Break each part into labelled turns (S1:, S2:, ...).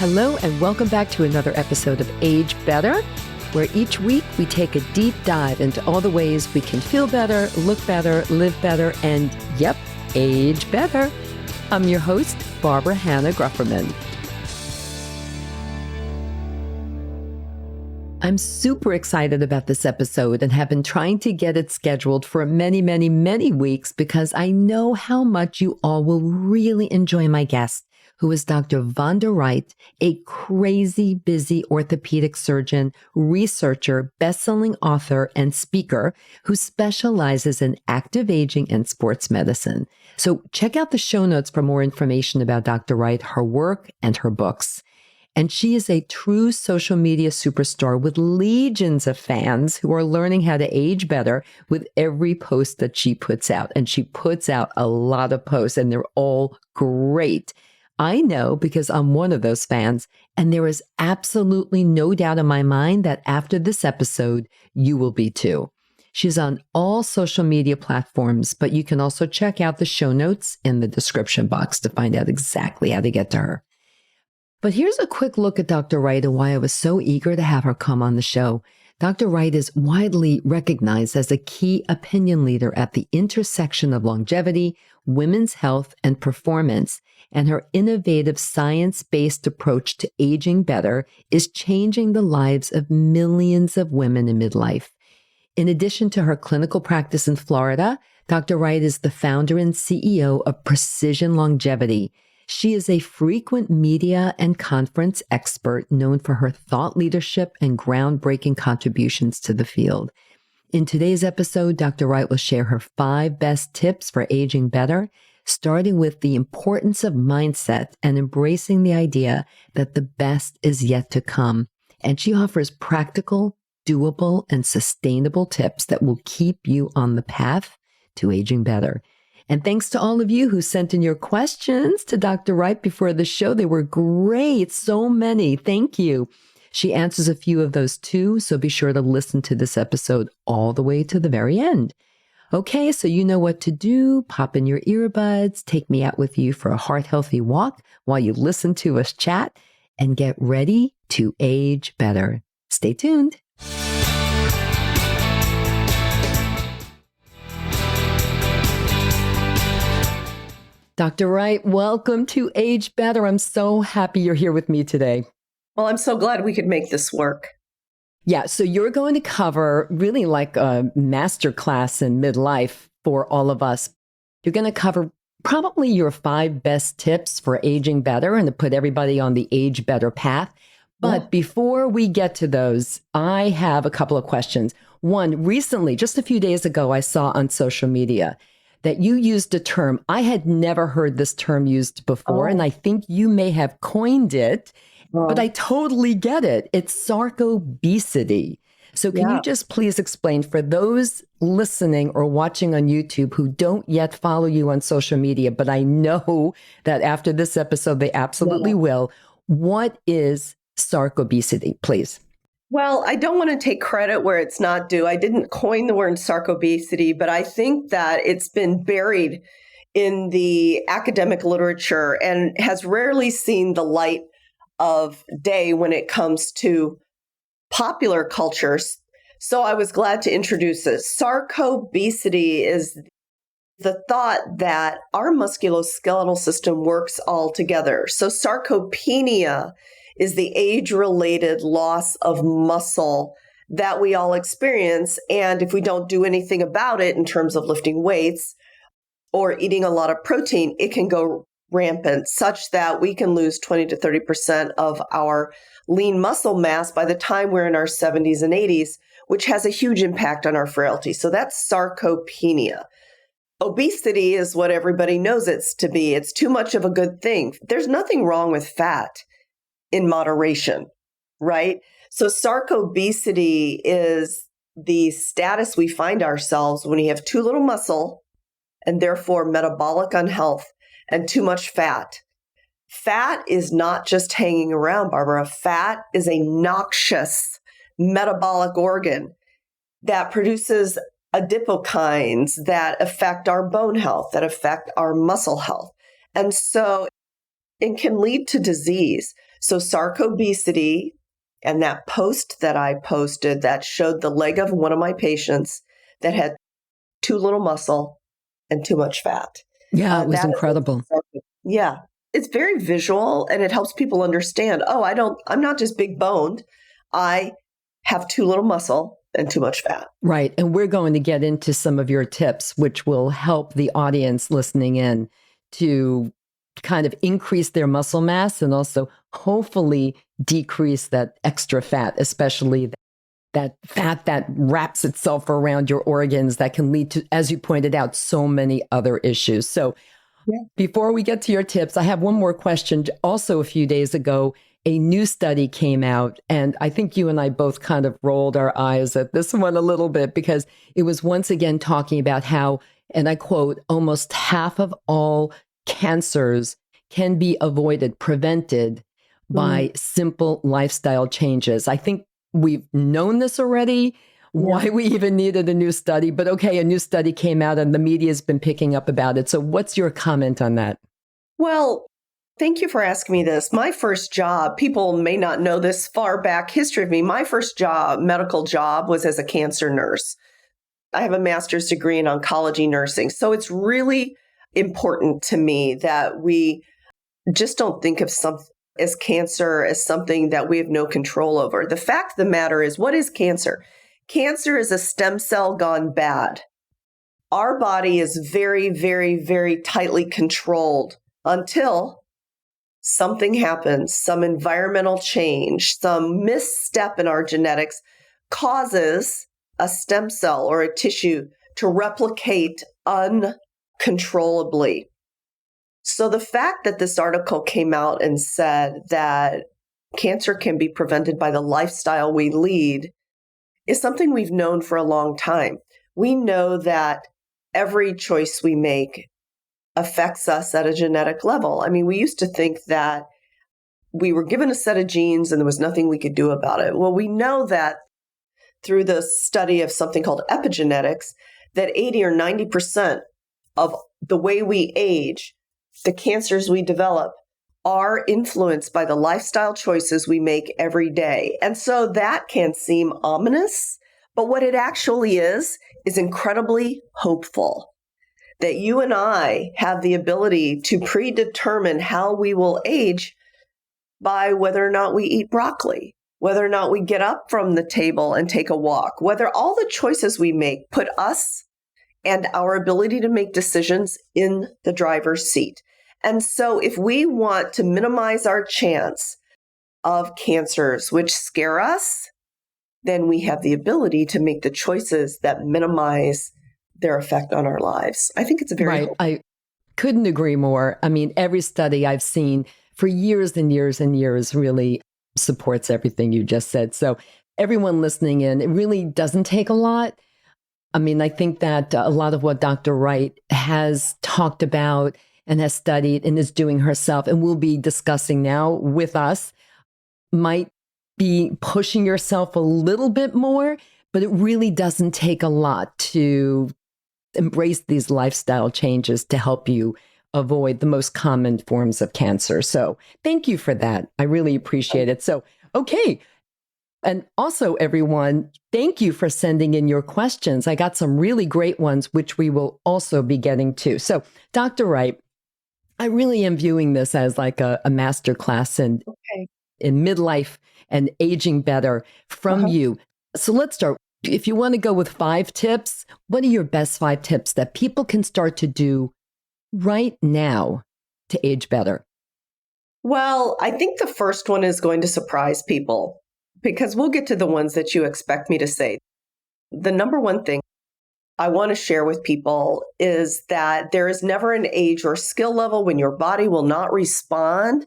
S1: Hello and welcome back to another episode of Age Better, where each week we take a deep dive into all the ways we can feel better, look better, live better, and yep, age better. I'm your host, Barbara Hannah Grufferman. I'm super excited about this episode and have been trying to get it scheduled for many weeks because I know how much you all will really enjoy my guest, who is Dr. Vonda Wright, a crazy busy orthopedic surgeon, researcher, best-selling author, and speaker who specializes in active aging and sports medicine. So check out the show notes for more information about Dr. Wright, her work, and her books. And she is a true social media superstar with legions of fans who are learning how to age better with every post that she puts out. And she puts out a lot of posts, and they're all great. I know because I'm one of those fans, and there is absolutely no doubt in my mind that after this episode, you will be too. She's on all social media platforms, but you can also check out the show notes in the description box to find out exactly how to get to her. But here's a quick look at Dr. Wright and why I was so eager to have her come on the show. Dr. Wright is widely recognized as a key opinion leader at the intersection of longevity, women's health, and performance, and her innovative science-based approach to aging better is changing the lives of millions of women in midlife. In addition to her clinical practice in Florida, Dr. Wright is the founder and CEO of Precision Longevity. She is a frequent media and conference expert known for her thought leadership and groundbreaking contributions to the field. In today's episode, Dr. Wright will share her 5 best tips for aging better, starting with the importance of mindset and embracing the idea that the best is yet to come. And she offers practical, doable, and sustainable tips that will keep you on the path to aging better. And thanks to all of you who sent in your questions to Dr. Wright before the show. They were great. So many. Thank you. She answers a few of those too, so be sure to listen to this episode all the way to the very end. Okay, so you know what to do. Pop in your earbuds, take me out with you for a heart-healthy walk while you listen to us chat, and get ready to age better. Stay tuned. Dr. Wright, welcome to Age Better. I'm so happy you're here with me today.
S2: Well, I'm so glad we could make this work.
S1: Yeah, so you're going to cover really like a masterclass in midlife for all of us. You're going to cover probably your 5 best tips for aging better and to put everybody on the age better path. But before we get to those, I have a couple of questions. One, recently, just a few days ago, I saw on social media that you used a term. I had never heard this term used before, and I think you may have coined it, but I totally get it. It's sarcobesity. So can you just please explain for those listening or watching on YouTube who don't yet follow you on social media, but I know that after this episode, they absolutely will. What is sarcobesity, please?
S2: Well, I don't want to take credit where it's not due. I didn't coin the word sarcobesity, but I think that it's been buried in the academic literature and has rarely seen the light of day when it comes to popular cultures. So I was glad to introduce it. Sarcobesity is the thought that our musculoskeletal system works all together. So sarcopenia is the age-related loss of muscle that we all experience. And if we don't do anything about it in terms of lifting weights or eating a lot of protein, it can go rampant such that we can lose 20 to 30% of our lean muscle mass by the time we're in our 70s and 80s, which has a huge impact on our frailty. So that's sarcopenia. Obesity is what everybody knows it's to be. It's too much of a good thing. There's nothing wrong with fat in moderation, right? So sarcobesity is the status we find ourselves when we have too little muscle and therefore metabolic unhealth and too much fat. Fat is not just hanging around, Barbara. Fat is a noxious metabolic organ that produces adipokines that affect our bone health, that affect our muscle health. And so it can lead to disease. So sarcobesity and that post that I posted that showed the leg of one of my patients that had too little muscle and too much fat.
S1: Yeah, it was
S2: That
S1: incredible.
S2: yeah, it's very visual and it helps people understand, oh, I'm not just big boned. I have too little muscle and too much fat.
S1: Right. And we're going to get into some of your tips, which will help the audience listening in to kind of increase their muscle mass and also hopefully decrease that extra fat, especially that fat that wraps itself around your organs that can lead to, as you pointed out, so many other issues. So before we get to your tips, I have one more question. Also, a few days ago, a new study came out, and I think you and I both kind of rolled our eyes at this one a little bit because it was once again talking about how, and I quote, almost half of all cancers can be avoided, prevented by simple lifestyle changes. I think we've known this already, why we even needed a new study. But okay, a new study came out and the media has been picking up about it. So what's your comment on that?
S2: Well, thank you for asking me this. My first job, people may not know this far back history of me. My first job, medical job, was as a cancer nurse. I have a master's degree in oncology nursing. So it's really important to me that we just don't think of as cancer as something that we have no control over. The fact of the matter is, what is cancer? Cancer is a stem cell gone bad. Our body is very, very, very tightly controlled until something happens, some environmental change, some misstep in our genetics causes a stem cell or a tissue to replicate uncontrollably. So the fact that this article came out and said that cancer can be prevented by the lifestyle we lead is something we've known for a long time. We know that every choice we make affects us at a genetic level. I mean, we used to think that we were given a set of genes and there was nothing we could do about it. Well, we know that through the study of something called epigenetics, that 80 or 90% of the way we age, the cancers we develop, are influenced by the lifestyle choices we make every day. And so that can seem ominous, but what it actually is incredibly hopeful. That you and I have the ability to predetermine how we will age by whether or not we eat broccoli, whether or not we get up from the table and take a walk, whether all the choices we make put us and our ability to make decisions in the driver's seat. And so if we want to minimize our chance of cancers, which scare us, then we have the ability to make the choices that minimize their effect on our lives. I think it's a very
S1: I couldn't agree more. I mean, every study I've seen for years and years and years really supports everything you just said. So everyone listening in, it really doesn't take a lot. I mean, I think that a lot of what Dr. Wright has talked about and has studied and is doing herself and will be discussing now with us might be pushing yourself a little bit more, but it really doesn't take a lot to embrace these lifestyle changes to help you avoid the most common forms of cancer. So thank you for that. I really appreciate it. So, okay. And also, everyone, thank you for sending in your questions. I got some really great ones, which we will also be getting to. So, Dr. Wright, I really am viewing this as like a master class in midlife and aging better from you. So let's start. If you want to go with 5 tips, what are your best 5 tips that people can start to do right now to age better?
S2: Well, I think the first one is going to surprise people because we'll get to the ones that you expect me to say. The number one thing I want to share with people is that there is never an age or skill level when your body will not respond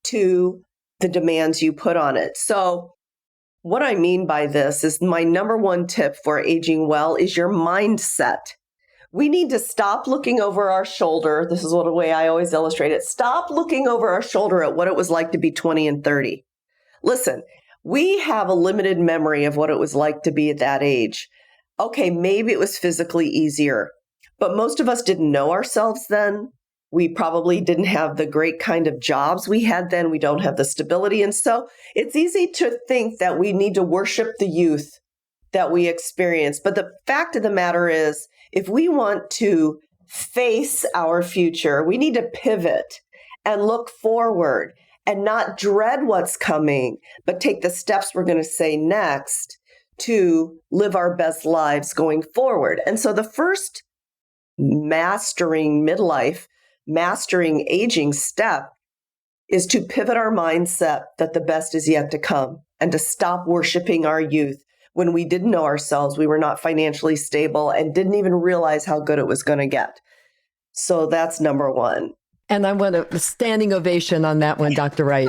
S2: to the demands you put on it. So what I mean by this is my number one tip for aging well is your mindset. We need to stop looking over our shoulder. This is the way I always illustrate it. Stop looking over our shoulder at what it was like to be 20 and 30. Listen, we have a limited memory of what it was like to be at that age. Okay, maybe it was physically easier, but most of us didn't know ourselves then. We probably didn't have the great kind of jobs we had then. We don't have the stability. And so it's easy to think that we need to worship the youth that we experience. But the fact of the matter is, if we want to face our future, we need to pivot and look forward and not dread what's coming, but take the steps we're going to say next to live our best lives going forward. And so the first mastering midlife, mastering aging step is to pivot our mindset that the best is yet to come and to stop worshiping our youth. When we didn't know ourselves, we were not financially stable and didn't even realize how good it was going to get. So that's number one.
S1: And I want a standing ovation on that one, Dr. Wright.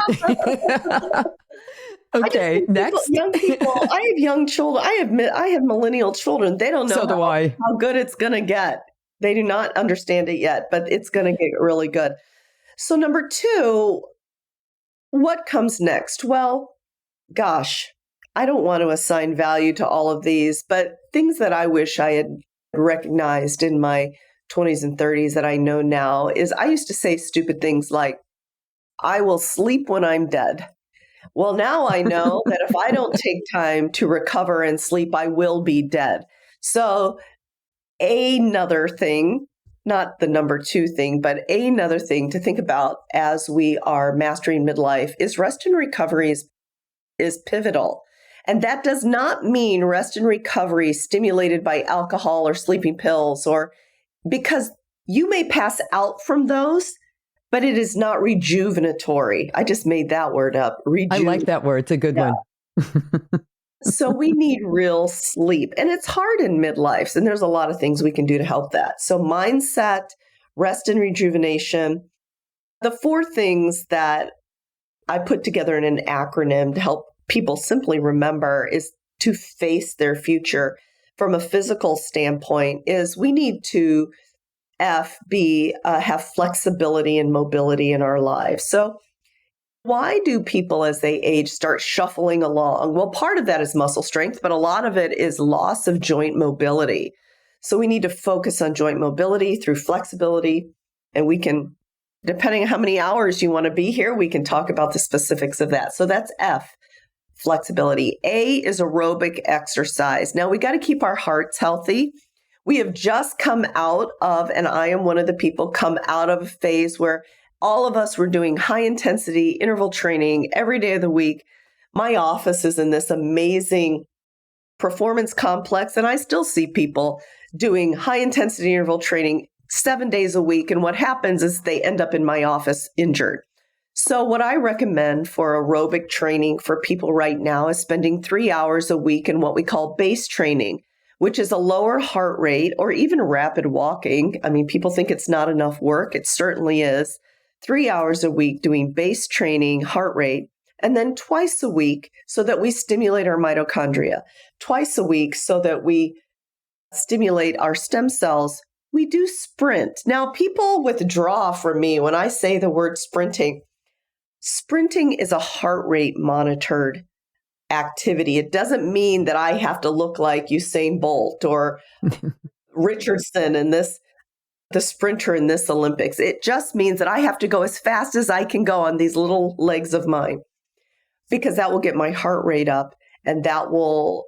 S1: Okay, next.
S2: Young people, I have young children. I have millennial children. They don't know how good it's going to get. They do not understand it yet, but it's going to get really good. So number two, what comes next? Well, gosh, I don't want to assign value to all of these, but things that I wish I had recognized in my 20s and 30s that I know now is I used to say stupid things like, I will sleep when I'm dead. Well, now I know that if I don't take time to recover and sleep, I will be dead. So another thing, not the number two thing, but another thing to think about as we are mastering midlife is rest and recovery is pivotal. And that does not mean rest and recovery stimulated by alcohol or sleeping pills, or because you may pass out from those, but it is not rejuvenatory. I just made that word up.
S1: I like that word. It's a good one.
S2: So we need real sleep. And it's hard in midlife. And there's a lot of things we can do to help that. So mindset, rest and rejuvenation. The four things that I put together in an acronym to help people simply remember is to face their future from a physical standpoint is we need to have flexibility and mobility in our lives. So why do people as they age start shuffling along? Well, part of that is muscle strength, but a lot of it is loss of joint mobility. So we need to focus on joint mobility through flexibility. And we can, depending on how many hours you want to be here, we can talk about the specifics of that. So that's F, flexibility. A is aerobic exercise. Now we got to keep our hearts healthy. We have just come out of, and I am one of the people come out of a phase where all of us were doing high intensity interval training every day of the week. My office is in this amazing performance complex, and I still see people doing high intensity interval training 7 days a week. And what happens is they end up in my office injured. So what I recommend for aerobic training for people right now is spending 3 hours a week in what we call base training, which is a lower heart rate or even rapid walking. I mean, people think it's not enough work. It certainly is. 3 hours a week doing base training, heart rate, and then twice a week so that we stimulate our mitochondria. Twice a week so that we stimulate our stem cells. We do sprint. Now, people withdraw from me when I say the word sprinting. Sprinting is a heart rate monitored activity. It doesn't mean that I have to look like Usain Bolt or Richardson in this, the sprinter in this Olympics. It just means that I have to go as fast as I can go on these little legs of mine, because that will get my heart rate up and that will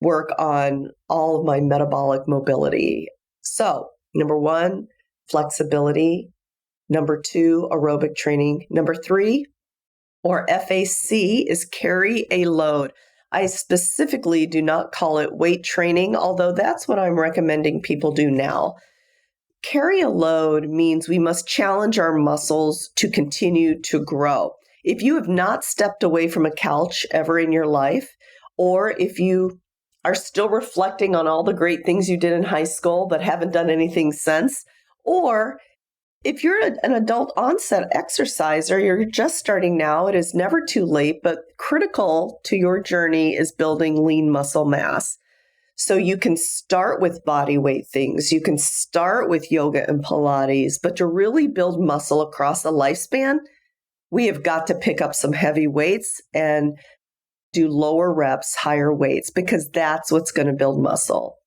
S2: work on all of my metabolic mobility. So, number one, flexibility. Number two, aerobic training. Number three, or FAC, is carry a load. I specifically do not call it weight training, although that's what I'm recommending people do now. Carry a load means we must challenge our muscles to continue to grow. If you have not stepped away from a couch ever in your life, or if you are still reflecting on all the great things you did in high school but haven't done anything since, or if you're an adult onset exerciser, you're just starting now, it is never too late, but critical to your journey is building lean muscle mass. So you can start with body weight things. You can start with yoga and Pilates, but to really build muscle across a lifespan, we have got to pick up some heavy weights and do lower reps, higher weights, because that's what's going to build muscle.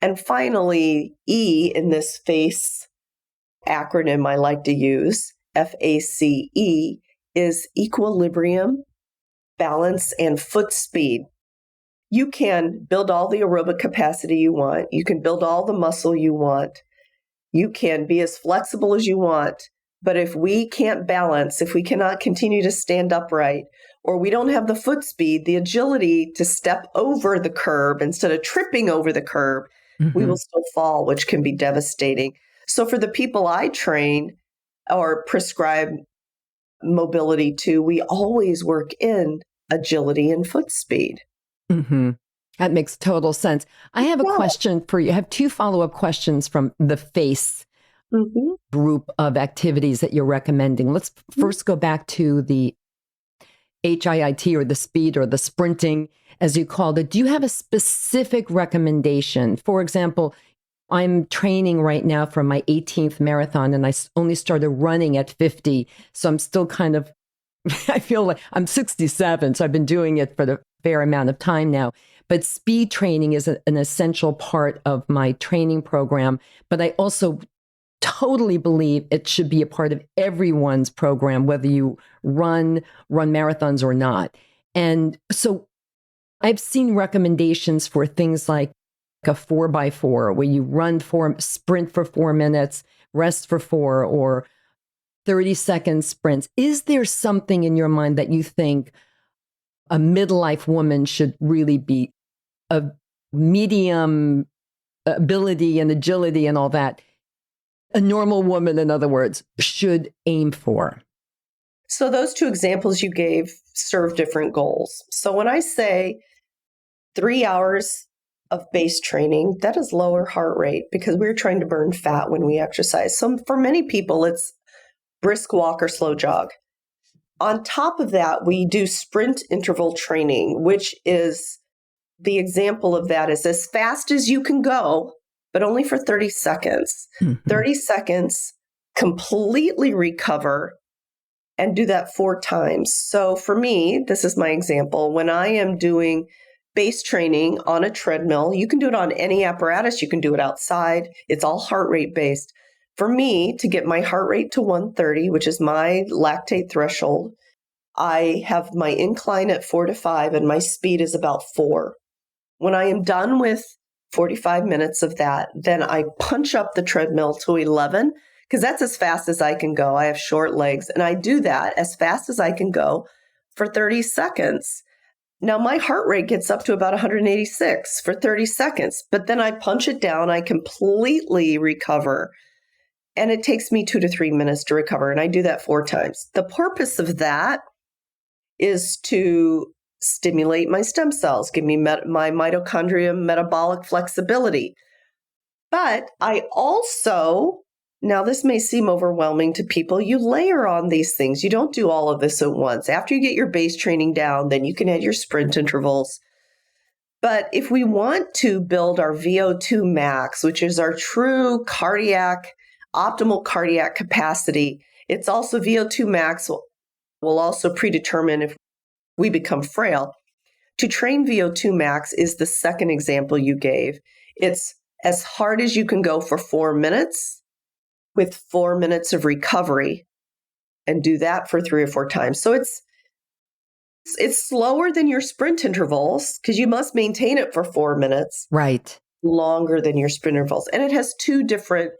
S2: And finally, E in this face acronym I like to use, FACE, is equilibrium, balance, and foot speed. You can build all the aerobic capacity you want. You can build all the muscle you want. You can be as flexible as you want. But if we can't balance, if we cannot continue to stand upright, or we don't have the foot speed, the agility to step over the curb instead of tripping over the curb, we will still fall, which can be devastating. So for the people I train or prescribe mobility to, we always work in agility and foot speed.
S1: Mm-hmm. That makes total sense. I have a question for you. I have 2 follow-up questions from the FACE group of activities that you're recommending. Let's first go back to the HIIT, or the speed, or the sprinting, as you called it. Do you have a specific recommendation? For example, I'm training right now for my 18th marathon, and I only started running at 50. So I'm still kind of, I feel like I'm 67. So I've been doing it for the fair amount of time now. But speed training is an essential part of my training program. But I also totally believe it should be a part of everyone's program, whether you run marathons or not. And so I've seen recommendations for things like a 4x4, where you sprint for 4 minutes, rest for 4, or 30-second sprints. Is there something in your mind that you think a midlife woman should really be a medium ability and agility and all that, a normal woman, in other words, should aim for?
S2: So those 2 examples you gave serve different goals. So when I say 3 hours of base training, that is lower heart rate because we're trying to burn fat when we exercise. So for many people, it's brisk walk or slow jog. On top of that, we do sprint interval training, which is the example of that is as fast as you can go, but only for 30 seconds. 30 seconds, completely recover, and do that 4 times. So for me, this is my example. When I am doing base training on a treadmill, you can do it on any apparatus. You can do it outside. It's all heart rate based. For me, to get my heart rate to 130, which is my lactate threshold, I have my incline at 4 to 5 and my speed is about 4. When I am done with 45 minutes of that, then I punch up the treadmill to 11 because that's as fast as I can go. I have short legs, and I do that as fast as I can go for 30 seconds. Now, my heart rate gets up to about 186 for 30 seconds, but then I punch it down. I completely recover, and it takes me 2 to 3 minutes to recover, and I do that 4 times. The purpose of that is to stimulate my stem cells, give me my mitochondria metabolic flexibility. But I also, now this may seem overwhelming to people, you layer on these things. You don't do all of this at once. After you get your base training down, then you can add your sprint intervals. But if we want to build our VO2 max, which is our true optimal cardiac capacity, it's also VO2 max will also predetermine if we become frail. To train VO2 max is the second example you gave. It's as hard as you can go for 4 minutes with 4 minutes of recovery, and do that for 3 or 4 times. So it's slower than your sprint intervals because you must maintain it for 4 minutes.
S1: Right.
S2: Longer than your sprint intervals. And it has 2 different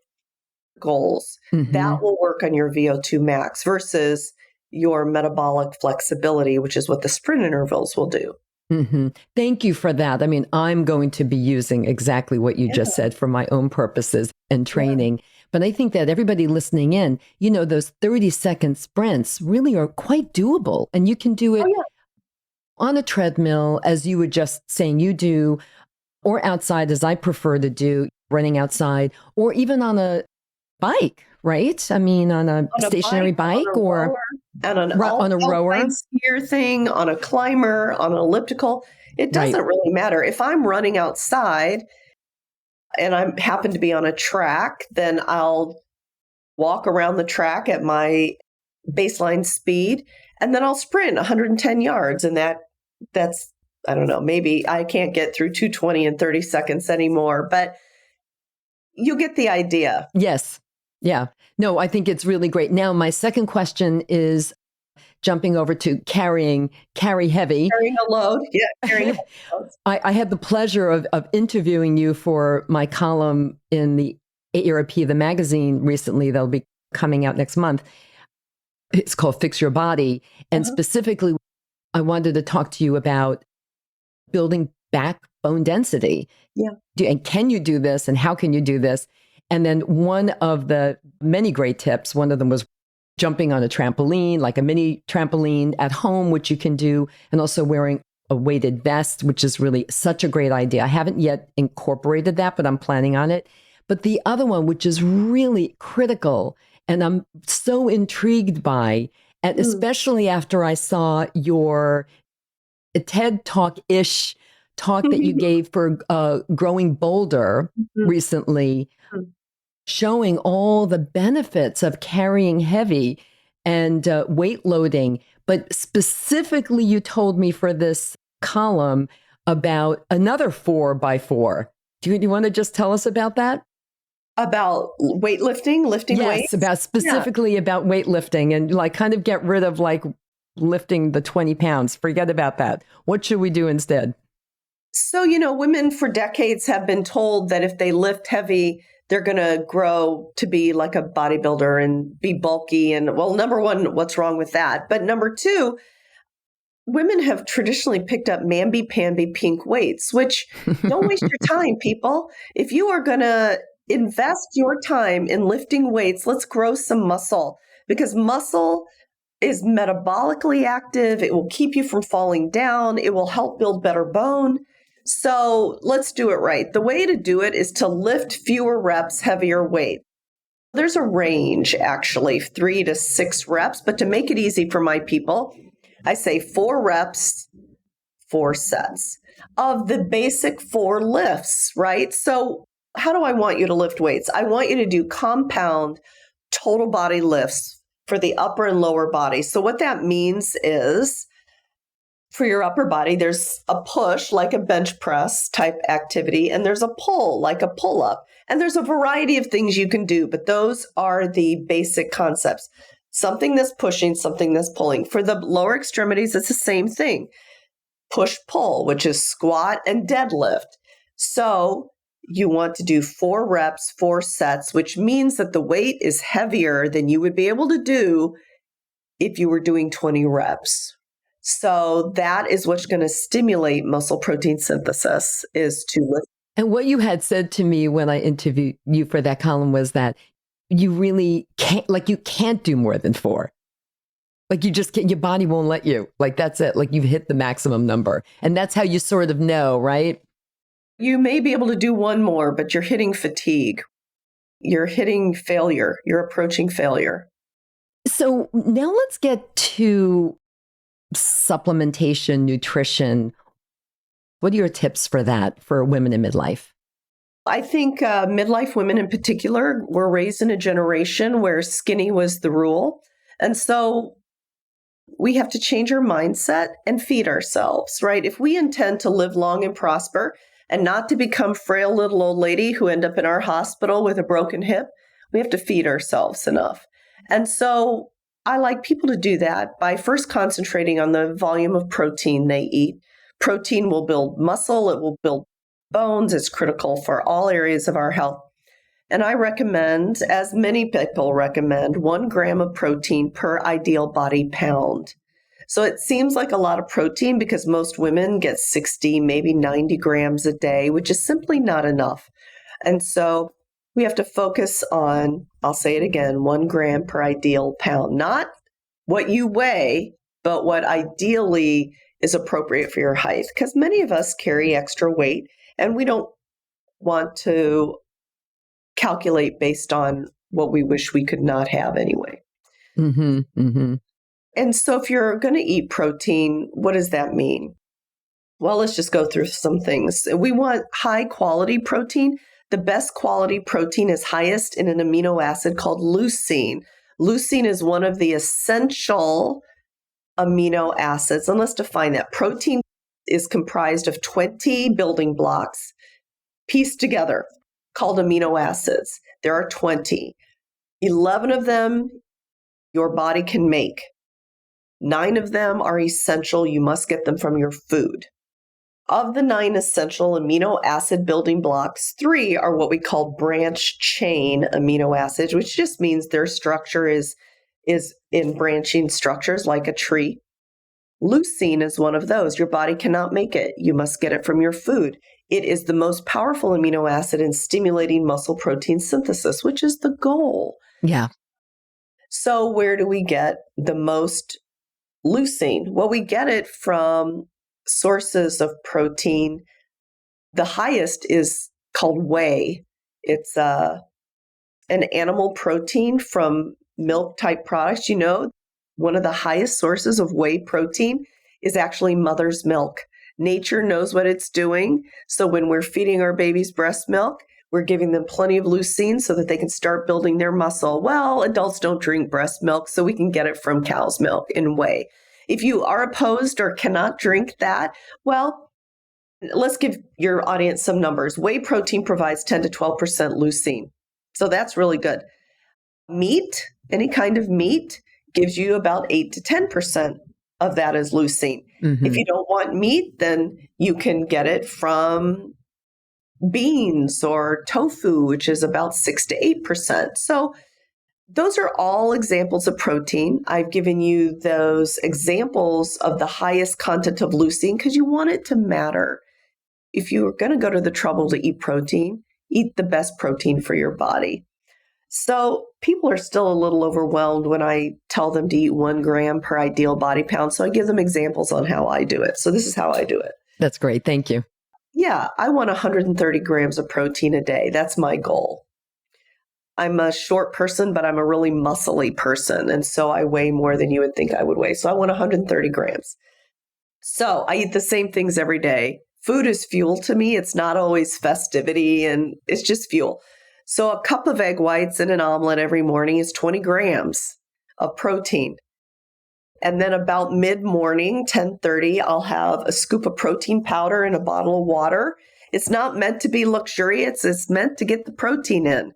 S2: goals. That will work on your VO2 max versus your metabolic flexibility, which is what the sprint intervals will do.
S1: Thank you for that. I mean, I'm going to be using exactly what you just said for my own purposes and training. But I think that everybody listening in, those 30-second sprints really are quite doable. And you can do it on a treadmill, as you were just saying you do, or outside, as I prefer to do, running outside, or even on a bike, right? I mean, on a stationary bike or
S2: on a rower, skier thing, on a climber, on an elliptical. It doesn't really matter. If I'm running outside and I happen to be on a track, then I'll walk around the track at my baseline speed, and then I'll sprint 110 yards. And that's, I don't know, maybe I can't get through 220 in 30 seconds anymore, but you get the idea.
S1: Yes. Yeah. No, I think it's really great. Now, my second question is jumping over to carry heavy.
S2: Carrying a load. Yeah, carrying heavy loads.
S1: I had the pleasure of interviewing you for my column in the AARP, the magazine recently. That'll be coming out next month. It's called Fix Your Body. And specifically, I wanted to talk to you about building backbone density.
S2: Yeah.
S1: And can you do this? And how can you do this? And then one of the many great tips, one of them was jumping on a trampoline, like a mini trampoline at home, which you can do, and also wearing a weighted vest, which is really such a great idea. I haven't yet incorporated that, but I'm planning on it. But the other one, which is really critical, and I'm so intrigued by, and especially after I saw your TED Talk-ish talk that you gave for Growing Bolder recently, showing all the benefits of carrying heavy and weight loading. But specifically, you told me for this column about another 4x4. Do you want to just tell us about that?
S2: About weightlifting, lifting weights?
S1: Yes, about specifically about weightlifting and like kind of get rid of like lifting the 20 pounds. Forget about that. What should we do instead?
S2: So, women for decades have been told that if they lift heavy, they're going to grow to be like a bodybuilder and be bulky. And well, number one, what's wrong with that? But number two, women have traditionally picked up mamby-pamby pink weights, which don't waste your time, people. If you are going to invest your time in lifting weights, let's grow some muscle, because muscle is metabolically active. It will keep you from falling down. It will help build better bone. So let's do it right. The way to do it is to lift fewer reps, heavier weight. There's a range, actually, 3 to 6 reps. But to make it easy for my people, I say 4 reps, 4 sets of the basic 4 lifts, right? So how do I want you to lift weights? I want you to do compound total body lifts for the upper and lower body. So what that means is, for your upper body, there's a push like a bench press type activity, and there's a pull like a pull up. And there's a variety of things you can do, but those are the basic concepts. Something that's pushing, something that's pulling. For the lower extremities, it's the same thing. Push pull, which is squat and deadlift. So you want to do 4 reps, 4 sets, which means that the weight is heavier than you would be able to do if you were doing 20 reps. So that is what's going to stimulate muscle protein synthesis, is to lift.
S1: And what you had said to me when I interviewed you for that column was that you really can't, like you can't do more than 4. Like you just can't, your body won't let you. Like that's it. Like you've hit the maximum number. And that's how you sort of know, right?
S2: You may be able to do 1 more, but you're hitting fatigue. You're hitting failure. You're approaching failure.
S1: So now let's get to supplementation, nutrition. What are your tips for that for women in midlife?
S2: I think midlife women in particular were raised in a generation where skinny was the rule. And so we have to change our mindset and feed ourselves, right? If we intend to live long and prosper and not to become frail little old lady who end up in our hospital with a broken hip, we have to feed ourselves enough. And so I like people to do that by first concentrating on the volume of protein they eat. Protein will build muscle. It will build bones. It's critical for all areas of our health. And I recommend, as many people recommend, 1 gram of protein per ideal body pound. So it seems like a lot of protein because most women get 60, maybe 90 grams a day, which is simply not enough. And so we have to focus on, I'll say it again, 1 gram per ideal pound, not what you weigh, but what ideally is appropriate for your height. Because many of us carry extra weight and we don't want to calculate based on what we wish we could not have anyway.
S1: Mm-hmm, mm-hmm.
S2: And so if you're going to eat protein, what does that mean? Well, let's just go through some things. We want high quality protein. The best quality protein is highest in an amino acid called leucine. Leucine is one of the essential amino acids. And let's define that. Protein is comprised of 20 building blocks pieced together called amino acids. There are 20. 11 of them your body can make. 9 of them are essential. You must get them from your food. Of the 9 essential amino acid building blocks, 3 are what we call branch chain amino acids, which just means their structure is in branching structures like a tree. Leucine is one of those. Your body cannot make it. You must get it from your food. It is the most powerful amino acid in stimulating muscle protein synthesis, which is the goal.
S1: Yeah.
S2: So where do we get the most leucine? Well, we get it from sources of protein. The highest is called whey. It's an animal protein from milk type products. One of the highest sources of whey protein is actually mother's milk. Nature knows what it's doing. So when we're feeding our babies breast milk, we're giving them plenty of leucine so that they can start building their muscle. Well, adults don't drink breast milk, so we can get it from cow's milk and whey. If you are opposed or cannot drink that, well, let's give your audience some numbers. Whey protein provides 10 to 12% leucine. So that's really good. Meat, any kind of meat, gives you about 8 to 10% of that as leucine.
S1: Mm-hmm.
S2: If you don't want meat, then you can get it from beans or tofu, which is about 6 to 8%. So those are all examples of protein. I've given you those examples of the highest content of leucine because you want it to matter. If you're going to go to the trouble to eat protein, eat the best protein for your body. So people are still a little overwhelmed when I tell them to eat 1 gram per ideal body pound. So I give them examples on how I do it. So this is how I do it.
S1: That's great. Thank you.
S2: Yeah, I want 130 grams of protein a day. That's my goal. I'm a short person, but I'm a really muscly person. And so I weigh more than you would think I would weigh. So I want 130 grams. So I eat the same things every day. Food is fuel to me. It's not always festivity, and it's just fuel. So a cup of egg whites in an omelet every morning is 20 grams of protein. And then about mid-morning, 10:30, I'll have a scoop of protein powder in a bottle of water. It's not meant to be luxurious. It's meant to get the protein in.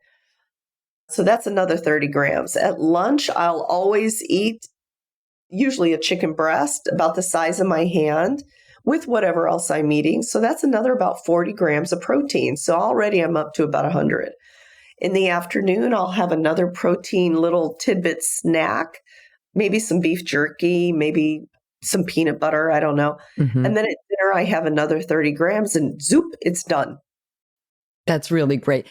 S2: So that's another 30 grams. At lunch, I'll always eat usually a chicken breast about the size of my hand with whatever else I'm eating. So that's another about 40 grams of protein. So already I'm up to about 100. In the afternoon, I'll have another protein little tidbit snack, maybe some beef jerky, maybe some peanut butter, I don't know.
S1: Mm-hmm.
S2: And then at dinner, I have another 30 grams and zoop, it's done.
S1: That's really great.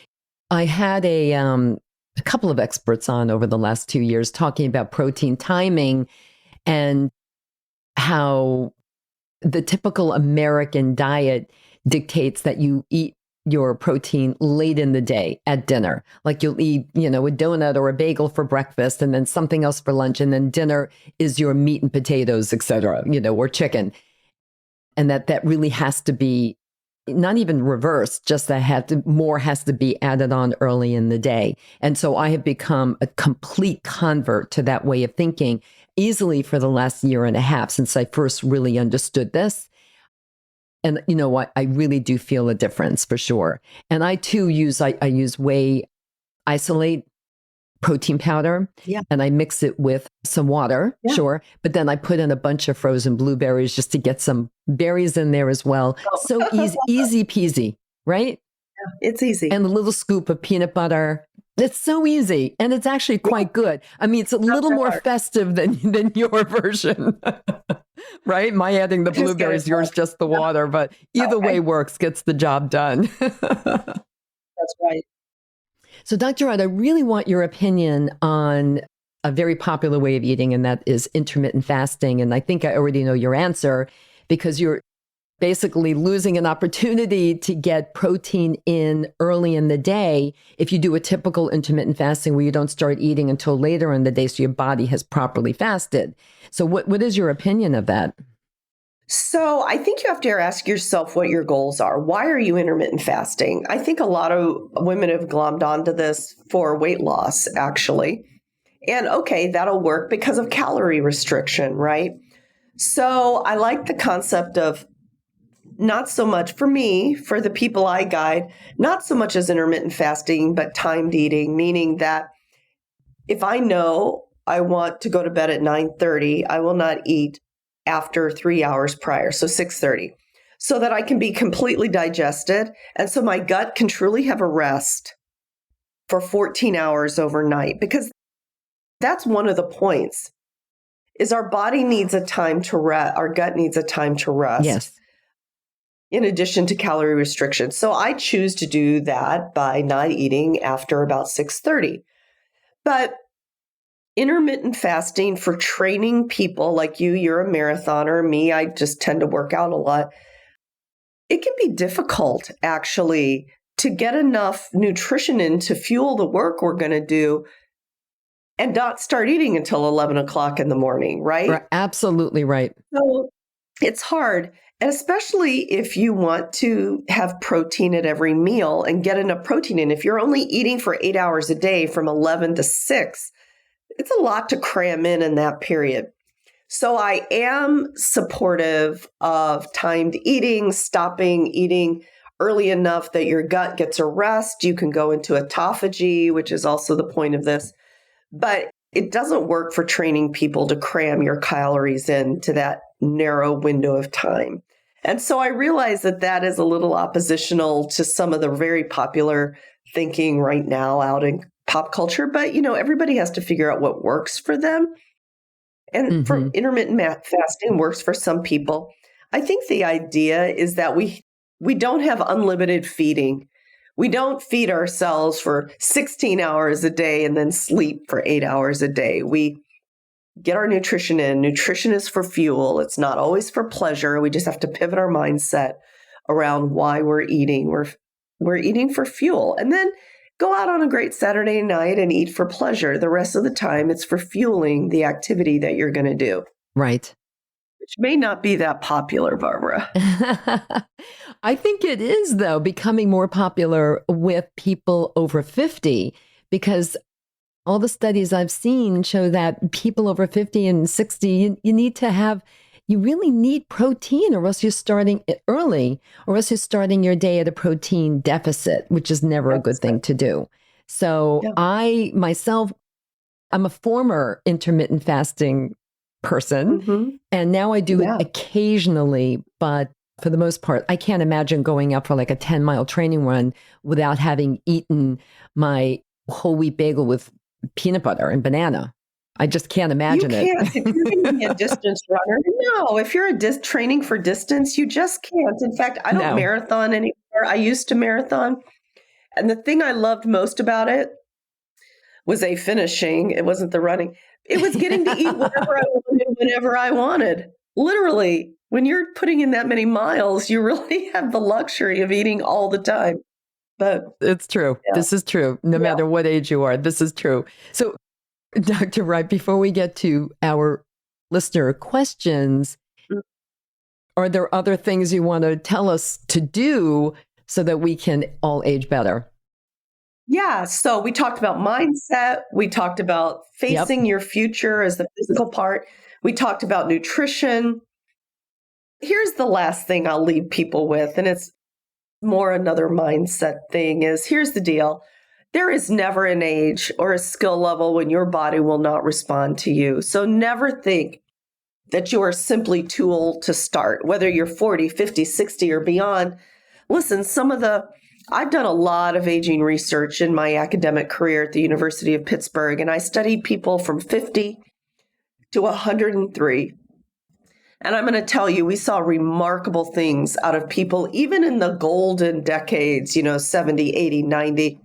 S1: I had a couple of experts on over the last 2 years talking about protein timing and how the typical American diet dictates that you eat your protein late in the day at dinner. Like you'll eat, a donut or a bagel for breakfast and then something else for lunch. And then dinner is your meat and potatoes, et cetera, or chicken. And that really has to be not even reversed, just that more has to be added on early in the day. And so I have become a complete convert to that way of thinking easily for the last year and a half since I first really understood this. And you know what? I really do feel a difference for sure. And I too use whey isolate protein powder, and I mix it with some water, sure. But then I put in a bunch of frozen blueberries just to get some berries in there as well. So easy peasy, right?
S2: Yeah, it's easy.
S1: And a little scoop of peanut butter. It's so easy. And it's actually quite good. I mean, it's a little more festive than your version, right? My adding the blueberries, yours just the water. But either way works, gets the job done.
S2: That's right.
S1: So, Dr. Wright, I really want your opinion on a very popular way of eating, and that is intermittent fasting. And I think I already know your answer because you're basically losing an opportunity to get protein in early in the day if you do a typical intermittent fasting where you don't start eating until later in the day so your body has properly fasted. So what is your opinion of that?
S2: So I think you have to ask yourself what your goals are. Why are you intermittent fasting? I think a lot of women have glommed onto this for weight loss, actually. And okay, that'll work because of calorie restriction, right? So I like the concept of not so much for me, for the people I guide, not so much as intermittent fasting, but timed eating, meaning that If I know I want to go to bed at 9:30, I will not eat after 3 hours prior, so 6:30, so that I can be completely digested and so my gut can truly have a rest for 14 hours overnight, because that's one of the points is our body needs a time to rest, our gut needs a time to rest.
S1: Yes.
S2: In addition to calorie restriction. So I choose to do that by not eating after about 6:30. But intermittent fasting for training people like you're a marathoner, me, I just tend to work out a lot. It can be difficult actually to get enough nutrition in to fuel the work we're going to do and not start eating until 11 o'clock in the morning, right?
S1: Absolutely right.
S2: So it's hard. And especially if you want to have protein at every meal and get enough protein in. If you're only eating for 8 hours a day from 11 to 6, it's a lot to cram in that period. So I am supportive of timed eating, stopping eating early enough that your gut gets a rest. You can go into autophagy, which is also the point of this. But it doesn't work for training people to cram your calories into that narrow window of time. And so I realize that that is a little oppositional to some of the very popular thinking right now out in pop culture. But, everybody has to figure out what works for them. And for intermittent fasting works for some people. I think the idea is that we don't have unlimited feeding. We don't feed ourselves for 16 hours a day and then sleep for 8 hours a day. We get our nutrition in. Nutrition is for fuel. It's not always for pleasure. We just have to pivot our mindset around why we're eating. We're eating for fuel. And then go out on a great Saturday night and eat for pleasure. The rest of the time, it's for fueling the activity that you're going to do.
S1: Right.
S2: Which may not be that popular, Barbara.
S1: I think it is, though, becoming more popular with people over 50, because all the studies I've seen show that people over 50 and 60, you really need protein, or else you're starting it early, or else you're starting your day at a protein deficit, which is never a good thing to do. So I myself, I'm a former intermittent fasting person, and now I do it occasionally, but for the most part, I can't imagine going out for like a 10-mile training run without having eaten my whole wheat bagel with peanut butter and banana. I just can't imagine it.
S2: You can't. If you're going to be a distance runner, no. If you're training for distance, you just can't. In fact, I don't marathon anymore. I used to marathon. And the thing I loved most about it was finishing. It wasn't the running. It was getting to eat whatever I wanted, whenever I wanted. Literally, when you're putting in that many miles, you really have the luxury of eating all the time. But
S1: it's true. Yeah. This is true. No matter what age you are, this is true. So, Dr. Wright, before we get to our listener questions, are there other things you want to tell us to do so that we can all age better?
S2: Yeah. So we talked about mindset. We talked about facing your future as the physical part. We talked about nutrition. Here's the last thing I'll leave people with, and it's more another mindset thing, is here's the deal. There is never an age or a skill level when your body will not respond to you. So never think that you are simply too old to start, whether you're 40, 50, 60 or beyond. Listen, I've done a lot of aging research in my academic career at the University of Pittsburgh, and I studied people from 50 to 103. And I'm going to tell you, we saw remarkable things out of people, even in the golden decades, 70, 80, 90.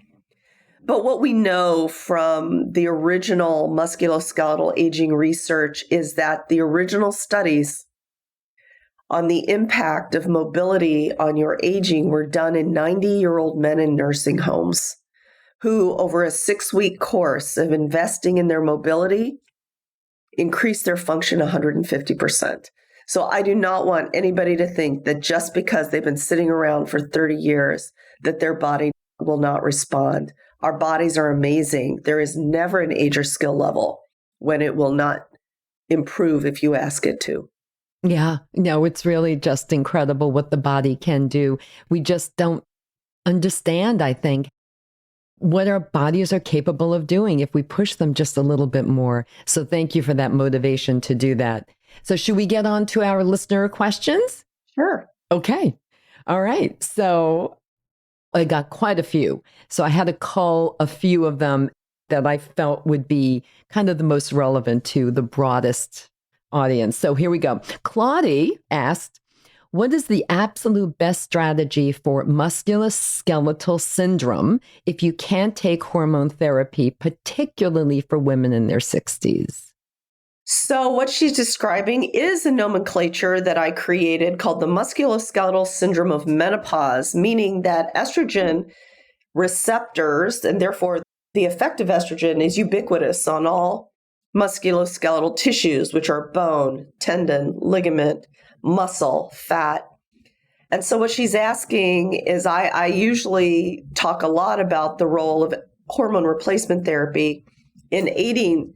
S2: But what we know from the original musculoskeletal aging research is that the original studies on the impact of mobility on your aging were done in 90-year-old men in nursing homes who, over a 6-week course of investing in their mobility, increased their function 150%. So I do not want anybody to think that just because they've been sitting around for 30 years, that their body will not respond. Our bodies are amazing. There is never an age or skill level when it will not improve if you ask it to.
S1: Yeah, no, it's really just incredible what the body can do. We just don't understand, I think, what our bodies are capable of doing if we push them just a little bit more. So thank you for that motivation to do that. So should we get on to our listener questions?
S2: Sure.
S1: Okay. All right. So I got quite a few. So I had to cull a few of them that I felt would be kind of the most relevant to the broadest audience. So here we go. Claudie asked, what is the absolute best strategy for musculoskeletal syndrome if you can't take hormone therapy, particularly for women in their 60s?
S2: So what she's describing is a nomenclature that I created called the musculoskeletal syndrome of menopause, meaning that estrogen receptors, and therefore the effect of estrogen, is ubiquitous on all musculoskeletal tissues, which are bone, tendon, ligament, muscle, fat. And so what she's asking is I usually talk a lot about the role of hormone replacement therapy in aiding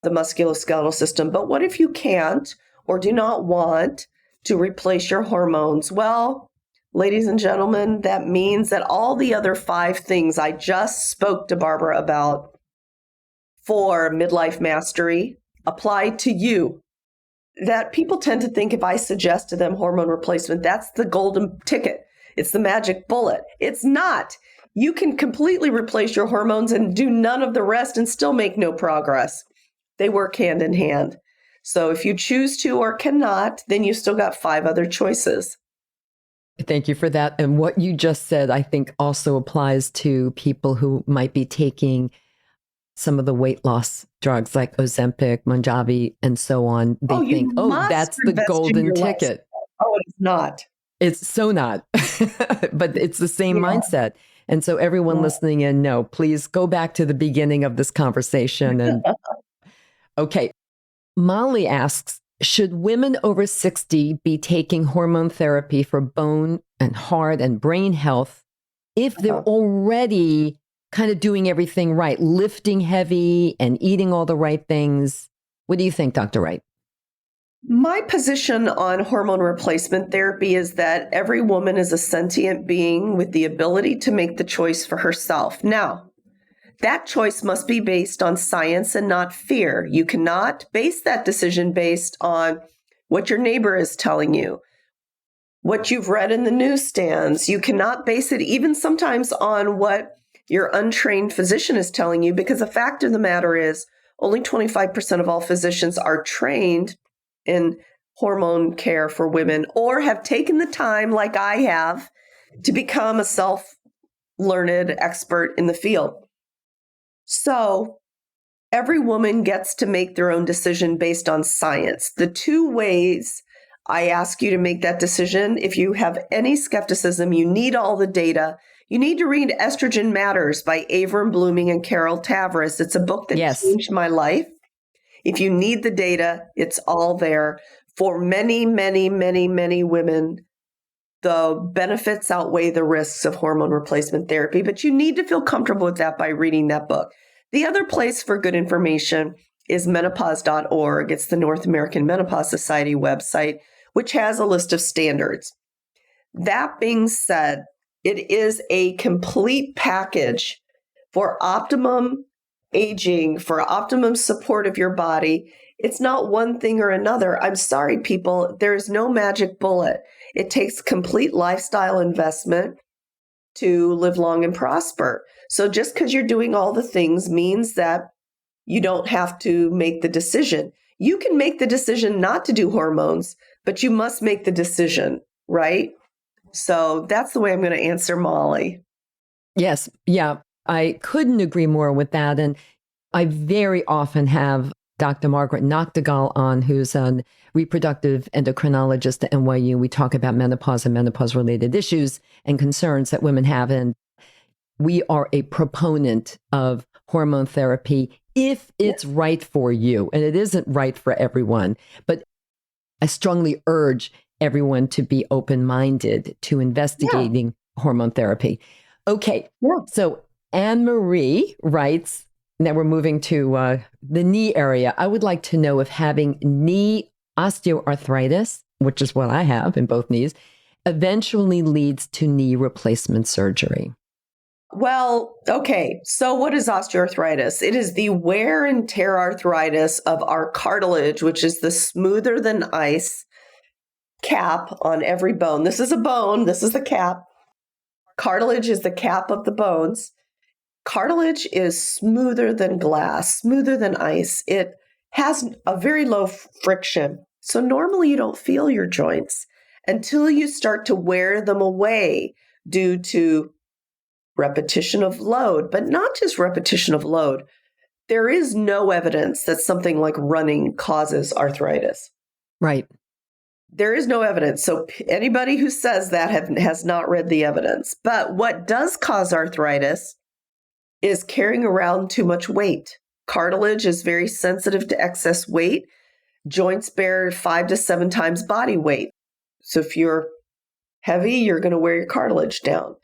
S2: the musculoskeletal system. But what if you can't or do not want to replace your hormones? Well, ladies and gentlemen, that means that all the other 5 things I just spoke to Barbara about for midlife mastery apply to you. That people tend to think if I suggest to them hormone replacement, that's the golden ticket. It's the magic bullet. It's not. You can completely replace your hormones and do none of the rest and still make no progress. They work hand in hand. So if you choose to or cannot, then you still got 5 other choices.
S1: Thank you for that. And what you just said, I think also applies to people who might be taking some of the weight loss drugs like Ozempic, Monjavi, and so on. They think, that's the golden ticket.
S2: Oh, it is not.
S1: It's so not. But it's the same mindset. And so everyone listening in, no, please go back to the beginning of this conversation. And okay. Molly asks, should women over 60 be taking hormone therapy for bone and heart and brain health if they're already kind of doing everything right, lifting heavy and eating all the right things? What do you think, Dr. Wright?
S2: My position on hormone replacement therapy is that every woman is a sentient being with the ability to make the choice for herself. Now, that choice must be based on science and not fear. You cannot base that decision based on what your neighbor is telling you, what you've read in the newsstands. You cannot base it even sometimes on what your untrained physician is telling you, because the fact of the matter is only 25% of all physicians are trained in hormone care for women or have taken the time, like I have, to become a self-learned expert in the field. So every woman gets to make their own decision based on science. The 2 ways I ask you to make that decision, if you have any skepticism, you need all the data. You need to read Estrogen Matters by Avram Blooming and Carol Tavris. It's a book that changed my life. If you need the data, it's all there. For many, many, many, many women, the benefits outweigh the risks of hormone replacement therapy, but you need to feel comfortable with that by reading that book. The other place for good information is menopause.org. It's the North American Menopause Society website, which has a list of standards. That being said, it is a complete package for optimum aging, for optimum support of your body. It's not one thing or another. I'm sorry, people, there is no magic bullet. It takes complete lifestyle investment to live long and prosper. So just because you're doing all the things means that you don't have to make the decision. You can make the decision not to do hormones, but you must make the decision, right? So that's the way I'm going to answer Molly.
S1: Yes. Yeah. I couldn't agree more with that. And I very often have Dr. Margaret Noctegal on, who's a reproductive endocrinologist at NYU. We talk about menopause and menopause-related issues and concerns that women have. And we are a proponent of hormone therapy if it's right for you. And it isn't right for everyone. But I strongly urge everyone to be open-minded to investigating hormone therapy. Okay. So Anne-Marie writes, now we're moving to the knee area. I would like to know if having knee osteoarthritis, which is what I have in both knees, eventually leads to knee replacement surgery.
S2: Well, okay. So what is osteoarthritis? It is the wear and tear arthritis of our cartilage, which is the smoother than ice cap on every bone. This is a bone. This is the cap. Cartilage is the cap of the bones. Cartilage is smoother than glass, smoother than ice. It has a very low friction. So normally you don't feel your joints until you start to wear them away due to repetition of load, but not just repetition of load. There is no evidence that something like running causes arthritis.
S1: Right.
S2: There is no evidence. So anybody who says that has not read the evidence. But what does cause arthritis is carrying around too much weight. Cartilage is very sensitive to excess weight. Joints bear 5 to 7 times body weight. So if you're heavy, you're going to wear your cartilage down.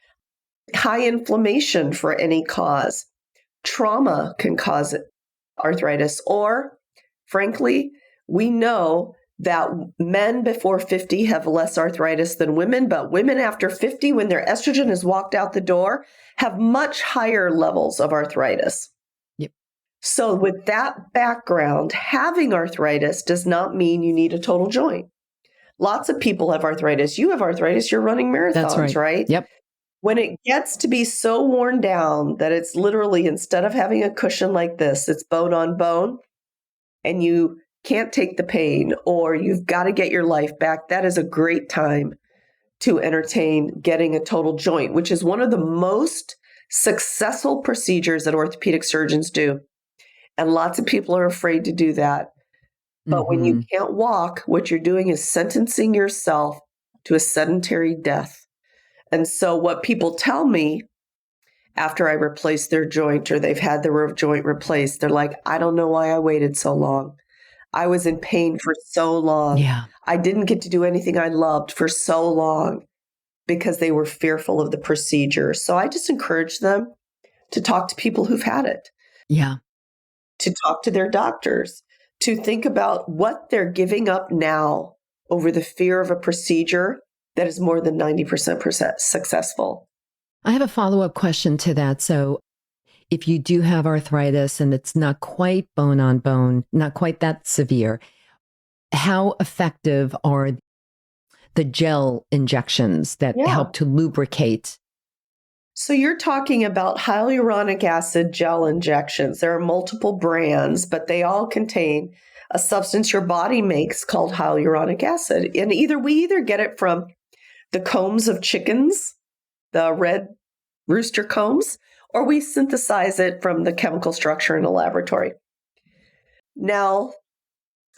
S2: High inflammation for any cause. Trauma can cause arthritis. Or, frankly, we know that men before 50 have less arthritis than women, but women after 50, when their estrogen has walked out the door, have much higher levels of arthritis.
S1: Yep.
S2: So with that background, having arthritis does not mean you need a total joint. Lots of people have arthritis. You have arthritis, you're running marathons,
S1: That's
S2: right?
S1: Yep.
S2: When it gets to be so worn down that it's literally, instead of having a cushion like this, it's bone on bone, and you can't take the pain, or you've got to get your life back, that is a great time to entertain getting a total joint, which is one of the most successful procedures that orthopedic surgeons do. And lots of people are afraid to do that. But when you can't walk, what you're doing is sentencing yourself to a sedentary death. And so what people tell me after I replace their joint or they've had their joint replaced, they're like, I don't know why I waited so long. I was in pain for so long.
S1: Yeah.
S2: I didn't get to do anything I loved for so long because they were fearful of the procedure. So I just encourage them to talk to people who've had it.
S1: Yeah.
S2: To talk to their doctors, to think about what they're giving up now over the fear of a procedure that is more than 90% successful.
S1: I have a follow-up question to that. So if you do have arthritis and it's not quite bone on bone, not quite that severe, how effective are the gel injections that help to lubricate?
S2: So you're talking about hyaluronic acid gel injections. There are multiple brands, but they all contain a substance your body makes called hyaluronic acid. And we either get it from the combs of chickens, the red rooster combs, or we synthesize it from the chemical structure in a laboratory. Now,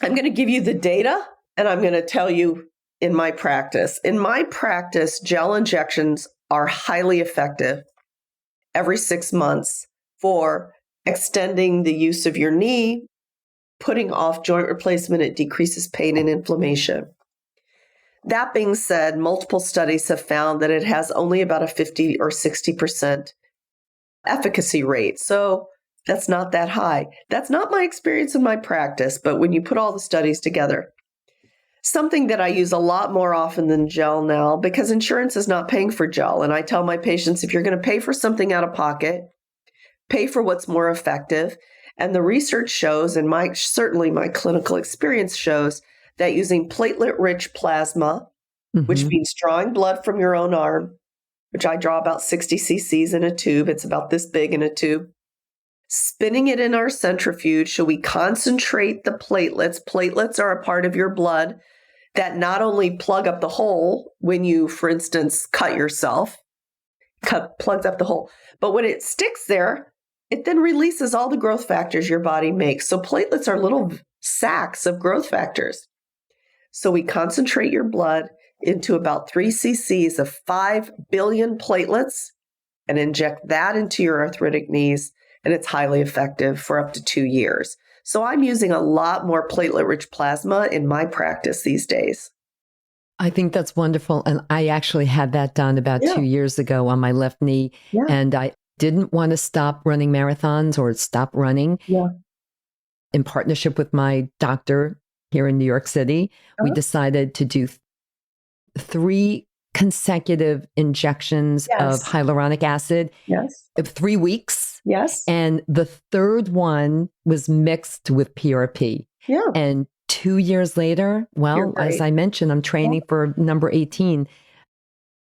S2: I'm going to give you the data, and I'm going to tell you in my practice. In my practice, gel injections are highly effective every 6 months for extending the use of your knee, putting off joint replacement. It decreases pain and inflammation. That being said, multiple studies have found that it has only about a 50 or 60% efficacy rate. So that's not that high. That's not my experience in my practice, but when you put all the studies together, something that I use a lot more often than gel now, because insurance is not paying for gel. And I tell my patients, if you're going to pay for something out of pocket, pay for what's more effective. And the research shows, and certainly my clinical experience shows, that using platelet-rich plasma, which means drawing blood from your own arm, which I draw about 60 cc's in a tube. It's about this big in a tube. Spinning it in our centrifuge, so we concentrate the platelets. Platelets are a part of your blood that not only plug up the hole when you, for instance, cut yourself, plugs up the hole, but when it sticks there, it then releases all the growth factors your body makes. So platelets are little sacs of growth factors. So we concentrate your blood into about 3 cc's of 5 billion platelets and inject that into your arthritic knees. And it's highly effective for up to 2 years. So I'm using a lot more platelet-rich plasma in my practice these days.
S1: I think that's wonderful. And I actually had that done about 2 years ago on my left knee.
S2: Yeah.
S1: And I didn't want to stop running marathons or stop running.
S2: Yeah.
S1: In partnership with my doctor here in New York City, we decided to do 3 consecutive injections of
S2: Yes.
S1: hyaluronic acid
S2: Yes.
S1: of 3 weeks.
S2: Yes.
S1: And the third one was mixed with PRP.
S2: Yeah.
S1: And 2 years later, well, as I mentioned, I'm training for number 18.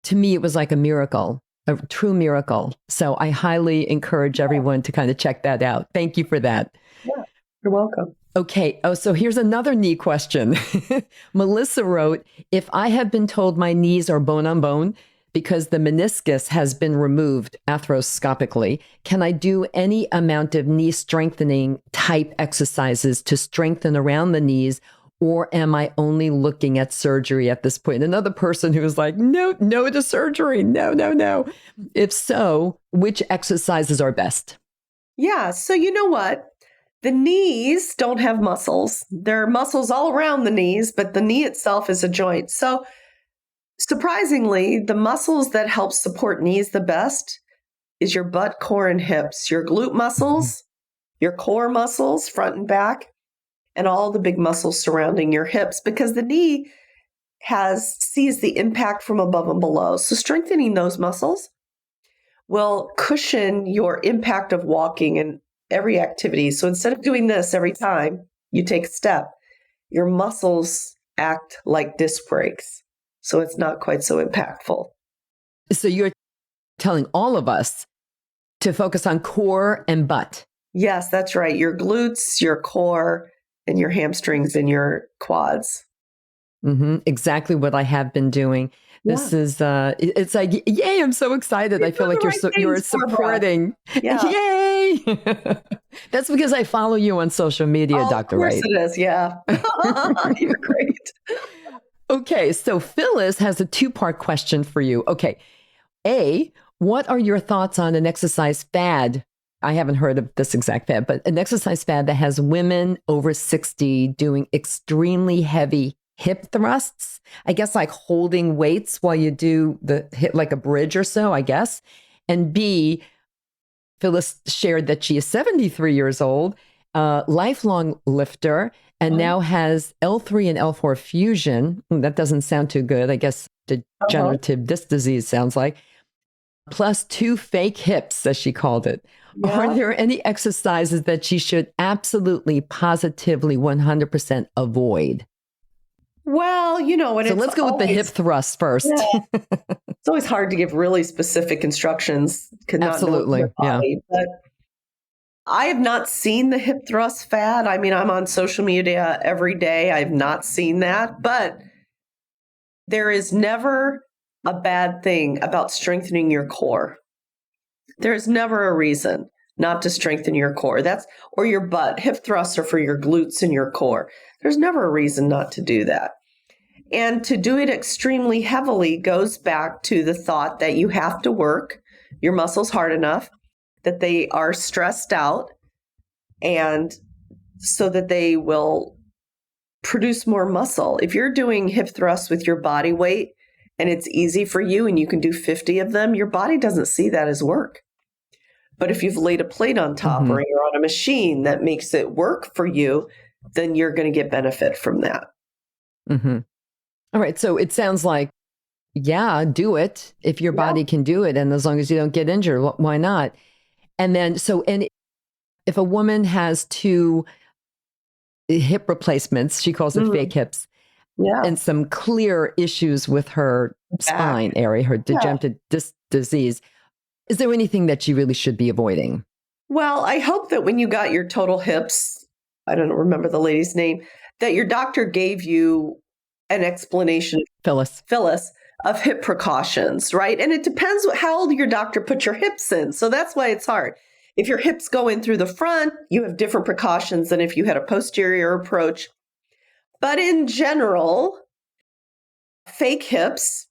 S1: To me, it was like a miracle, a true miracle. So I highly encourage everyone to kind of check that out. Thank you for that.
S2: Yeah. You're welcome.
S1: Okay. Oh, so here's another knee question. Melissa wrote, if I have been told my knees are bone on bone because the meniscus has been removed arthroscopically, can I do any amount of knee strengthening type exercises to strengthen around the knees? Or am I only looking at surgery at this point? Another person who was like, no to surgery. No. If so, which exercises are best?
S2: Yeah. So you know what? The knees don't have muscles. There are muscles all around the knees, but the knee itself is a joint. So surprisingly, the muscles that help support knees the best is your butt, core, and hips, your glute muscles, your core muscles, front and back, and all the big muscles surrounding your hips, because the knee sees the impact from above and below. So strengthening those muscles will cushion your impact of walking and every activity. So instead of doing this every time you take a step, your muscles act like disc brakes. So it's not quite so impactful.
S1: So you're telling all of us to focus on core and butt.
S2: Yes, that's right. Your glutes, your core, and your hamstrings and your quads.
S1: Exactly what I have been doing. This is, it's like, yay, I'm so excited. I feel like you're supporting.
S2: Yeah.
S1: Yay. That's because I follow you on social media, Dr. Wright.
S2: Of course it is. Yeah. You're great.
S1: Okay. So Phyllis has a 2-part question for you. Okay. A, what are your thoughts on an exercise fad? I haven't heard of this exact fad, but an exercise fad that has women over 60 doing extremely heavy hip thrusts, I guess like holding weights while you do the hip, like a bridge or so, I guess. And B, Phyllis shared that she is 73 years old, lifelong lifter, and now has L3 and L4 fusion. That doesn't sound too good. I guess degenerative disc disease sounds like. Plus 2 fake hips, as she called it. Yeah. Are there any exercises that she should absolutely, positively, 100% avoid?
S2: Well,
S1: so let's go with the hip thrust first.
S2: Yeah. It's always hard to give really specific instructions.
S1: Absolutely.
S2: Body, but I have not seen the hip thrust fad. I mean, I'm on social media every day. I've not seen that, but there is never a bad thing about strengthening your core. There is never a reason not to strengthen your core. Or your butt. Hip thrusts are for your glutes and your core. There's never a reason not to do that. And to do it extremely heavily goes back to the thought that you have to work your muscles hard enough that they are stressed out, and so that they will produce more muscle. If you're doing hip thrusts with your body weight and it's easy for you and you can do 50 of them, your body doesn't see that as work. But if you've laid a plate on top or you're on a machine that makes it work for you, then you're going to get benefit from that.
S1: All right. So it sounds like, yeah, do it if your body can do it. And as long as you don't get injured, why not? And then, and if a woman has 2 hip replacements, she calls it fake hips, and some clear issues with her spine area, her degenerative disc disease, is there anything that she really should be avoiding?
S2: Well, I hope that when you got your total hips, I don't remember the lady's name, that your doctor gave you an explanation, Phyllis, of hip precautions, right? And it depends how old your doctor put your hips in. So that's why it's hard. If your hips go in through the front, you have different precautions than if you had a posterior approach. But in general, fake hips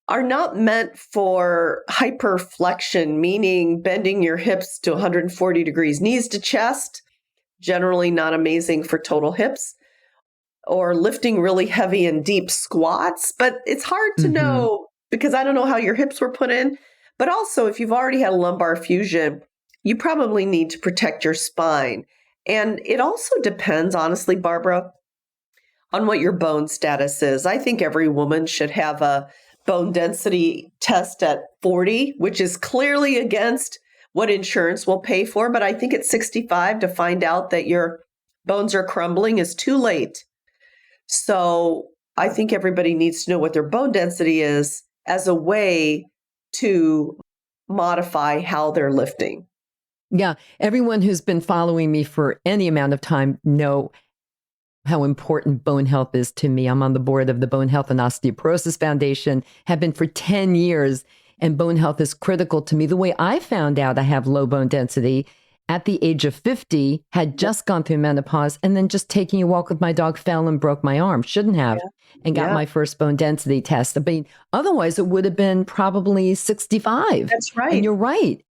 S2: are not meant for hyperflexion, meaning bending your hips to 140 degrees, knees to chest, generally not amazing for total hips, or lifting really heavy and deep squats. But it's hard to know because I don't know how your hips were put in. But also, if you've already had a lumbar fusion, you probably need to protect your spine. And it also depends, honestly, Barbara, on what your bone status is. I think every woman should have a bone density test at 40, which is clearly against what insurance will pay for. But I think at 65 to find out that your bones are crumbling is too late. So I think everybody needs to know what their bone density is as a way to modify how they're lifting.
S1: Yeah. Everyone who's been following me for any amount of time know how important bone health is to me. I'm on the board of the Bone Health and Osteoporosis Foundation, have been for 10 years, and bone health is critical to me. The way I found out I have low bone density at the age of 50, had just gone through menopause, and then just taking a walk with my dog, fell and broke my arm. Shouldn't have, and got my first bone density test. I mean, otherwise it would have been probably 65.
S2: That's right.
S1: And you're right.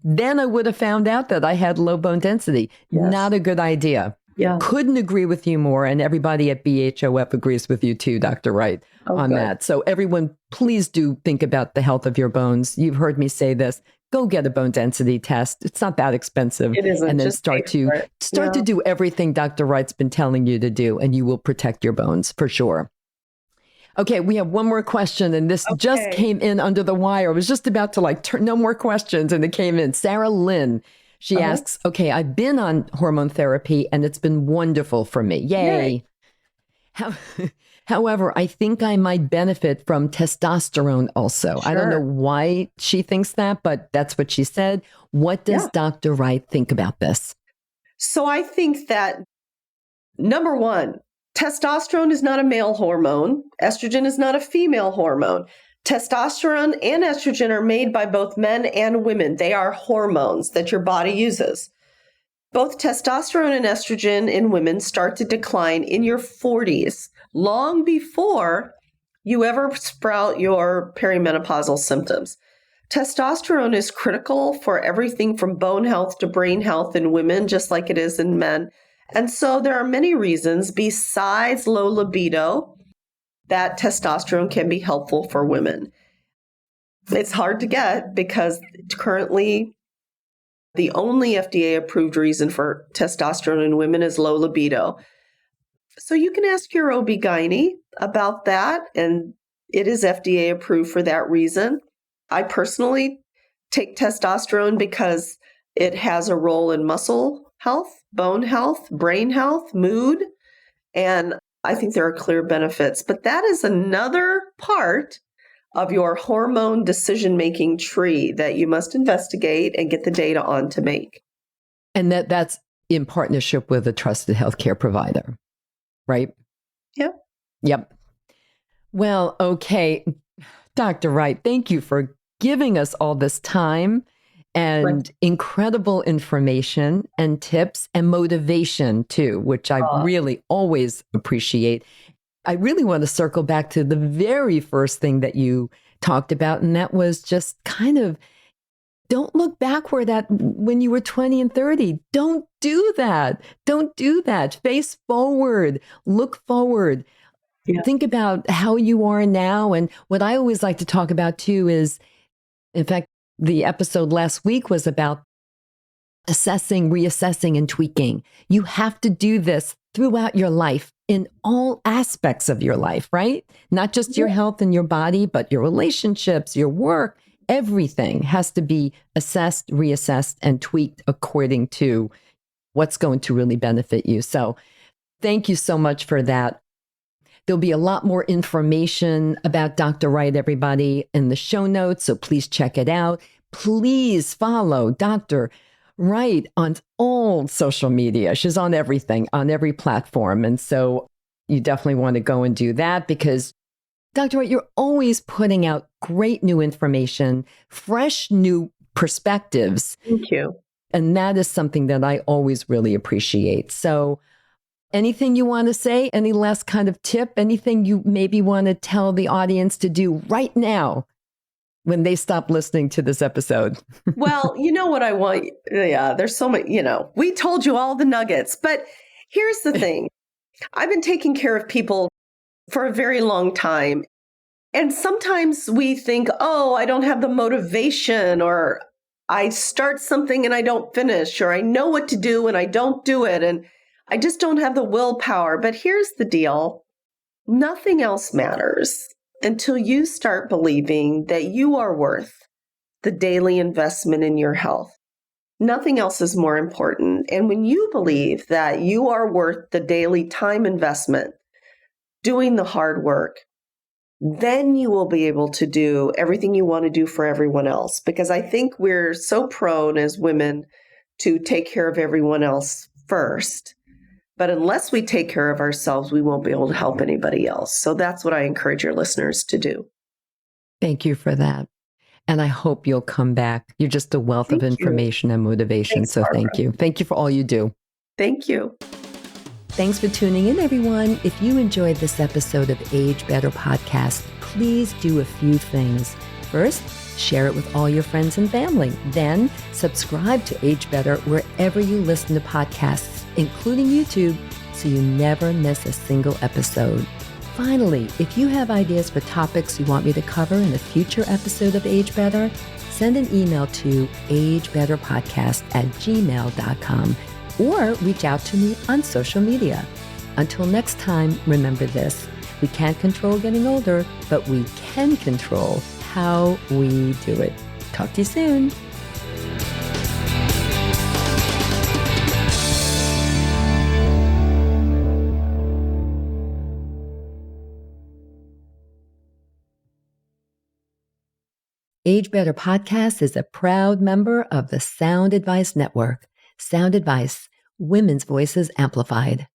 S1: Then I would have found out that I had low bone density.
S2: Yes.
S1: Not a good idea.
S2: Yeah.
S1: Couldn't agree with you more. And everybody at BHOF agrees with you too, Dr. Wright, on that. So everyone, please do think about the health of your bones. You've heard me say this. Go get a bone density test. It's not that expensive.
S2: It isn't.
S1: And then
S2: Just
S1: start to do everything Dr. Wright's been telling you to do, and you will protect your bones for sure. Okay, we have one more question, and this just came in under the wire. I was just about to turn, no more questions, and it came in. Sarah Lynn, she asks, okay, I've been on hormone therapy, and it's been wonderful for me. Yay. However, I think I might benefit from testosterone also. I don't know why she thinks that, but that's what she said. What does Dr. Wright think about this?
S2: So I think that, number one, testosterone is not a male hormone. Estrogen is not a female hormone. Testosterone and estrogen are made by both men and women. They are hormones that your body uses. Both testosterone and estrogen in women start to decline in your 40s, long before you ever sprout your perimenopausal symptoms. Testosterone is critical for everything from bone health to brain health in women, just like it is in men. And so there are many reasons besides low libido that testosterone can be helpful for women. It's hard to get because currently the only FDA-approved reason for testosterone in women is low libido. So you can ask your OB-GYN about that, and it is FDA-approved for that reason. I personally take testosterone because it has a role in muscle health, bone health, brain health, mood, and I think there are clear benefits. But that is another part of your hormone decision-making tree that you must investigate and get the data on to make.
S1: And that's in partnership with a trusted healthcare provider, right? Yep. Well, okay. Dr. Wright, thank you for giving us all this time and incredible information and tips and motivation too, which I really always appreciate. I really want to circle back to the very first thing that you talked about, and that was just kind of don't look backward at when you were 20 and 30. Don't do that. Don't do that. Face forward. Look forward. Think about how you are now. And what I always like to talk about too is, in fact, the episode last week was about assessing, reassessing, and tweaking. You have to do this throughout your life in all aspects of your life, right? Not just your health and your body, but your relationships, your work, everything has to be assessed, reassessed, and tweaked according to what's going to really benefit you. So thank you so much for that. There'll be a lot more information about Dr. Wright, everybody, in the show notes, so please check it out. Please follow Dr. Wright on all social media. She's on everything, on every platform. And so you definitely want to go and do that because, Dr. Wright, you're always putting out great new information, fresh new perspectives.
S2: Thank you.
S1: And that is something that I always really appreciate. So anything you want to say? Any last kind of tip? Anything you maybe want to tell the audience to do right now when they stop listening to this episode?
S2: Well, you know what I want? Yeah, there's so many, we told you all the nuggets, but here's the thing. I've been taking care of people for a very long time. And sometimes we think, oh, I don't have the motivation, or I start something and I don't finish, or I know what to do and I don't do it. And I just don't have the willpower. But here's the deal. Nothing else matters. until you start believing that you are worth the daily investment in your health. Nothing else is more important. And when you believe that you are worth the daily time investment, doing the hard work, then you will be able to do everything you want to do for everyone else. Because I think we're so prone as women to take care of everyone else first. But unless we take care of ourselves, we won't be able to help anybody else. So that's what I encourage your listeners to do.
S1: Thank you for that. And I hope you'll come back. You're just a wealth of information and motivation.
S2: Thanks,
S1: so
S2: Barbara.
S1: thank you. Thank you for all you do.
S2: Thank you.
S1: Thanks for tuning in, everyone. If you enjoyed this episode of Age Better Podcast, please do a few things. First, share it with all your friends and family. Then, subscribe to Age Better wherever you listen to podcasts, including YouTube, so you never miss a single episode. Finally, if you have ideas for topics you want me to cover in a future episode of Age Better, send an email to agebetterpodcast@gmail.com or reach out to me on social media. Until next time, remember this: we can't control getting older, but we can control how we do it. Talk to you soon. Age Better Podcast is a proud member of the Sound Advice Network. Sound Advice, women's voices amplified.